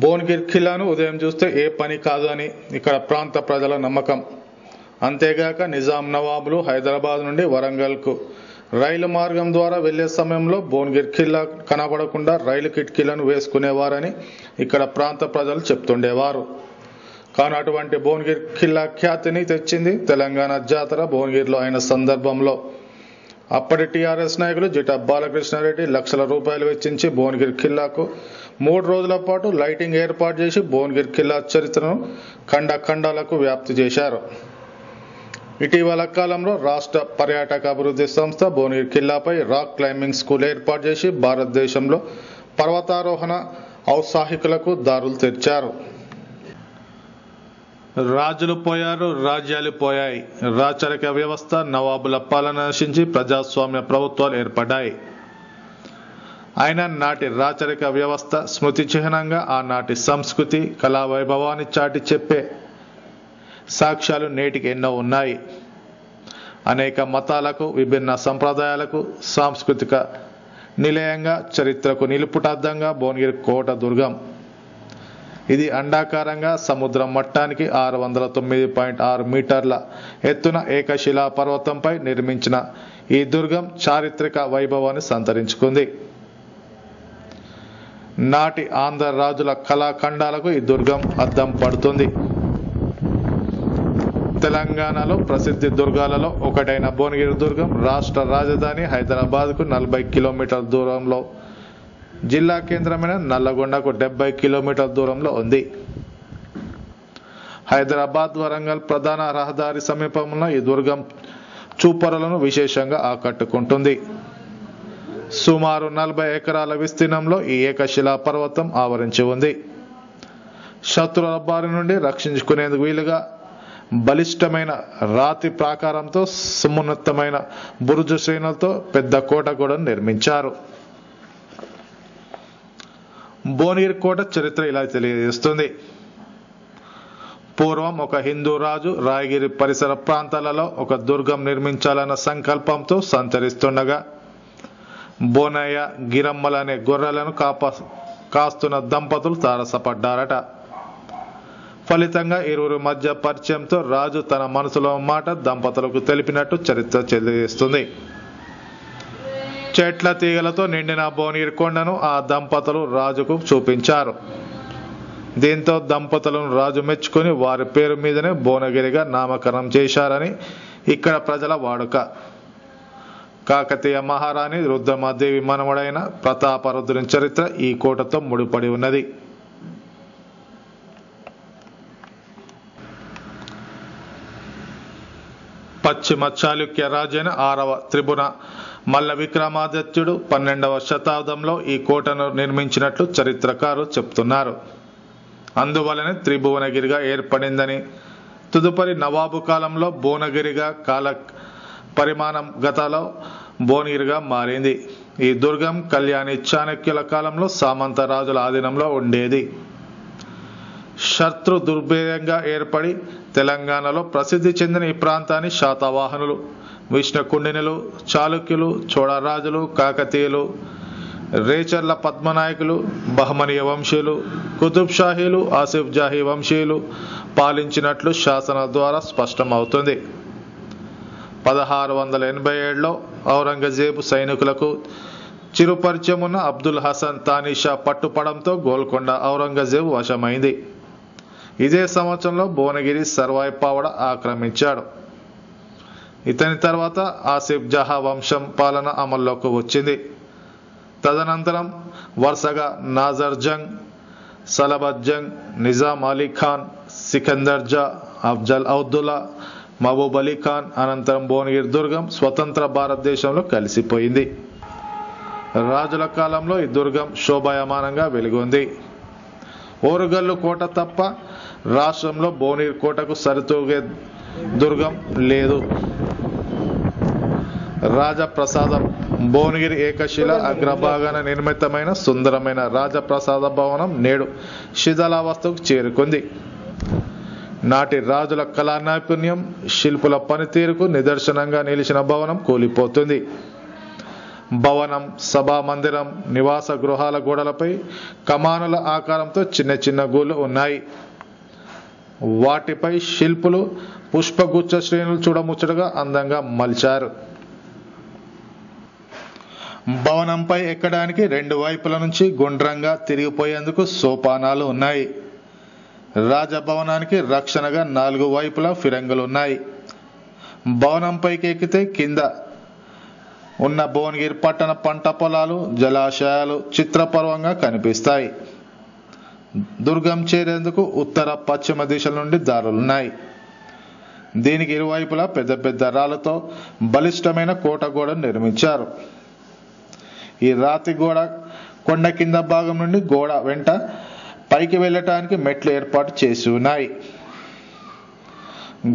భువనగిరి ఖిల్లాను ఉదయం చూస్తే ఏ పని కాదు అని ఇక్కడ ప్రాంత ప్రజల నమ్మకం. అంతేగాక నిజాం నవాబులు హైదరాబాద్ నుండి వరంగల్కు రైలు మార్గం ద్వారా వెళ్లే సమయంలో భువనగిరి ఖిల్లా కనబడకుండా రైలు కిటికీలను వేసుకునేవారని ఇక్కడ ప్రాంత ప్రజలు చెప్తుండేవారు. కానీ అటువంటి భువనగిరి ఖిల్లా ఖ్యాతిని తెచ్చింది తెలంగాణ జాతర భువనగిరిలో అయిన సందర్భంలో అప్పటి టీఆర్ఎస్ నాయకులు జిటా బాలకృష్ణారెడ్డి లక్షల రూపాయలు వెచ్చించి భువనగిరి ఖిల్లాకు 3 రోజుల పాటు లైటింగ్ ఏర్పాటు చేసి భువనగిరి ఖిల్లా చరిత్రను ఖండాలకు వ్యాప్తి చేశారు. ఇటీవల కాలంలో రాష్ట్ర పర్యాటక అభివృద్ధి సంస్థ భువనగిరి ఖిల్లాపై రాక్ క్లైంబింగ్ స్కూల్ ఏర్పాటు చేసి భారతదేశంలో పర్వతారోహణ ఔత్సాహికులకు దారులు తెరిచారు. రాజులు పోయారు, రాజ్యాలు పోయాయి. రాచరిక వ్యవస్థ నవాబుల పాలన నశించి ప్రజాస్వామ్య ప్రభుత్వాలు ఏర్పడ్డాయి. అయినా నాటి రాచరిక వ్యవస్థ స్మృతి చిహ్నంగా ఆనాటి సంస్కృతి కళా వైభవాన్ని చాటి చెప్పే సాక్ష్యాలు నేటికి ఎన్నో ఉన్నాయి. అనేక మతాలకు విభిన్న సంప్రదాయాలకు సాంస్కృతిక నిలయంగా చరిత్రకు నిలుపుటద్దంగా భువనగిరి కోట దుర్గం. ఇది అండాకారంగా సముద్రం మట్టానికి 609.6 మీటర్ల ఎత్తున ఏకశిలా పర్వతంపై నిర్మించిన ఈ దుర్గం చారిత్రక వైభవాన్ని సంతరించుకుంది. నాటి ఆంధ్ర రాజుల కళాఖండాలకు ఈ దుర్గం అద్దం పడుతుంది. తెలంగాణలో ప్రసిద్ధి దుర్గాలలో ఒకటైన భువనగిరి దుర్గం రాష్ట్ర రాజధాని హైదరాబాద్కు 40 కిలోమీటర్ల దూరంలో, జిల్లా కేంద్రమైన నల్లగొండకు 70 కిలోమీటర్ల దూరంలో ఉంది. హైదరాబాద్ వరంగల్ ప్రధాన రహదారి సమీపంలో ఈ దుర్గం చూపరులను విశేషంగా ఆకట్టుకుంటుంది. సుమారు 40 ఎకరాల విస్తీర్ణంలో ఈ ఏకశిలా పర్వతం ఆవరించి ఉంది. శత్రువుల బారి నుండి రక్షించుకునేందుకు వీలుగా బలిష్టమైన రాతి ప్రాకారంతో సమున్నతమైన బురుజు శ్రేణులతో పెద్ద కోట కూడా నిర్మించారు. భువనగిరి కోట చరిత్ర ఇలా తెలియజేస్తుంది. పూర్వం ఒక హిందూ రాజు రాయగిరి పరిసర ప్రాంతాలలో ఒక దుర్గం నిర్మించాలన్న సంకల్పంతో సంచరిస్తుండగా బోనయ్య గిరమ్మలనే గొర్రెలను కాస్తున్న దంపతులు తారసపడ్డారట. ఫలితంగా ఇరువురి మధ్య పరిచయంతో రాజు తన మనసులో మాట దంపతులకు తెలిపినట్టు చరిత్ర తెలియజేస్తుంది. చెట్ల తీగలతో నిండిన భువనగిరి కొండను ఆ దంపతులు రాజుకు చూపించారు. దీంతో దంపతులను రాజు మెచ్చుకుని వారి పేరు మీదనే భువనగిరిగా నామకరణం చేశారని ఇక్కడ ప్రజల వాడుక. కాకతీయ మహారాణి రుద్రమాదేవి మనవడైన ప్రతాపరుద్రుని చరిత్ర ఈ కోటతో ముడిపడి ఉన్నది. పశ్చిమ చాళుక్య రాజైన 6వ త్రిభువన మల్ల విక్రమాదిత్యుడు 12వ శతాబ్దంలో ఈ కోటను నిర్మించినట్లు చరిత్రకారులు చెప్తున్నారు. అందువలనే త్రిభువనగిరిగా ఏర్పడిందని, తదుపరి నవాబు కాలంలో భువనగిరిగా, కాల పరిమాణం గతలో భువనగిరిగా మారింది. ఈ దుర్గం కళ్యాణి చాణక్యుల కాలంలో సామంత రాజుల ఆధీనంలో ఉండేది. శత్రు దుర్భేయంగా ఏర్పడి తెలంగాణలో ప్రసిద్ధి చెందిన ఈ ప్రాంతాన్ని శాతవాహనులు, విష్ణుకుండినులు, చాళుక్యులు, చోళరాజులు, కాకతీయులు, రేచర్ల పద్మనాయకులు, బహమనీయ వంశీయులు, కుతుబ్ షాహీలు, ఆసిఫ్ జాహీ వంశీయులు పాలించినట్లు శాసనాల ద్వారా స్పష్టమవుతుంది. 1687లో ఔరంగజేబు సైనికులకు చిరుపరిచయం ఉన్న అబ్దుల్ హసన్ తానీషా పట్టుపడంతో గోల్కొండ ఔరంగజేబు వశమైంది. ఇదే సంవత్సరంలో భువనగిరి సర్వాయి పావడ ఆక్రమించాడు. ఇతని తర్వాత ఆసిఫ్ జహా వంశం పాలన అమల్లోకి వచ్చింది. తదనంతరం వరుసగా నాజర్ జంగ్, సలబత్ జంగ్, నిజాం అలీ ఖాన్, సికందర్ జా, అఫ్జల్ ఔద్దుల్లా, మహబూబ్ అలీ ఖాన్ అనంతరం భువనగిరి దుర్గం స్వతంత్ర భారతదేశంలో కలిసిపోయింది. రాజుల కాలంలో ఈ దుర్గం శోభాయమానంగా వెలుగొంది. ఓరుగల్లు కోట తప్ప రాష్ట్రంలో భువనగిరి కోటకు సరితూగే దుర్గం లేదు. రాజప్రసాదం భువనగిరి ఏకశిల అగ్రభాగాన నిర్మితమైన సుందరమైన రాజప్రసాద భవనం నేడు శిథిలావస్థకు చేరుకుంది. నాటి రాజుల కళా నైపుణ్యం, శిల్పుల పనితీరుకు నిదర్శనంగా నిలిచిన భవనం కూలిపోతుంది. భవనం, సభా మందిరం, నివాస గృహాల గోడలపై కమానుల ఆకారంతో చిన్న చిన్న గూళ్ళు ఉన్నాయి. వాటిపై శిల్పులు పుష్పగుచ్చ శ్రేణులు చూడముచ్చటగా అందంగా మలిచారు. భవనంపై ఎక్కడానికి రెండు వైపుల నుంచి గుండ్రంగా తిరిగిపోయేందుకు సోపానాలు ఉన్నాయి. రాజభవనానికి రక్షణగా 4 వైపులా ఫిరంగులు ఉన్నాయి. భవనంపైకి ఎక్కితే కింద ఉన్న భువనగిరి పట్టణ పంట పొలాలు, జలాశయాలు చిత్రపర్వంగా కనిపిస్తాయి. దుర్గం చేరేందుకు ఉత్తర, పశ్చిమ దిశల నుండి దారులున్నాయి. దీనికి ఇరువైపులా పెద్ద పెద్ద రాళ్లతో బలిష్టమైన కోట గోడను నిర్మించారు. ఈ రాతి గోడ కొండ కింద భాగం నుండి గోడ వెంట పైకి వెళ్ళటానికి మెట్లు ఏర్పాటు చేసి ఉన్నాయి.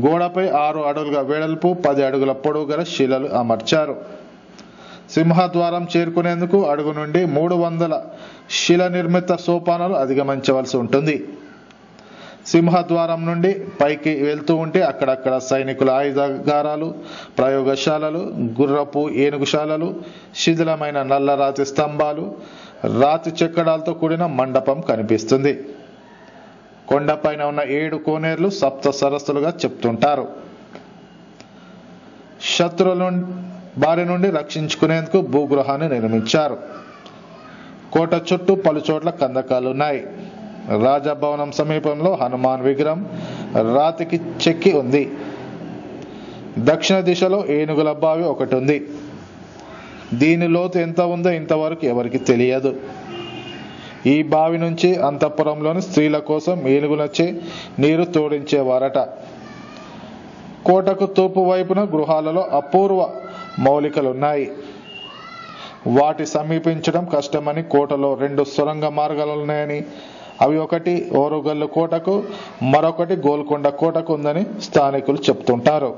గోడపై 6 అడుగుల వెడల్పు, 10 అడుగుల పొడవు గల శిలలు అమర్చారు. సింహద్వారం చేరుకునేందుకు అడుగు నుండి 300 శిల నిర్మిత సోపానాలు అధిగమించవలసి ఉంటుంది. సింహద్వారం నుండి పైకి వెళ్తూ ఉంటే అక్కడక్కడ సైనికుల ఆయుధాగారాలు, ప్రయోగశాలలు, గుర్రపు ఏనుగుశాలలు, శిథిలమైన నల్లరాతి స్తంభాలు, రాతి చెక్కడాలతో కూడిన మండపం కనిపిస్తుంది. కొండపైన ఉన్న 7 కోనేర్లు సప్త సరస్సులుగా చెప్తుంటారు. శత్రువుల బారి నుండి రక్షించుకునేందుకు భూగృహాన్ని నిర్మించారు. కోట చుట్టూ పలుచోట్ల కందకాలున్నాయి. రాజభవనం సమీపంలో హనుమాన్ విగ్రహం రాతికి చెక్కి ఉంది. దక్షిణ దిశలో ఏనుగుల బావి ఒకటి ఉంది. దీని లోతు ఎంత ఉందో ఇంతవరకు ఎవరికి తెలియదు. ఈ బావి నుంచి అంతఃపురంలోని స్త్రీల కోసం ఏనుగులచే నీరు తోడించేవారట. కోటకు తూర్పు వైపున గృహాలలో అపూర్వ మౌలికలున్నాయి. వాటి సమీపించడం కష్టమని, కోటలో 2 సొరంగ మార్గాలున్నాయని, అవి ఒకటి ఓరుగల్లు కోటకు, మరొకటి గోల్కొండ కోటకు ఉందని స్థానికులు చెప్తుంటారు.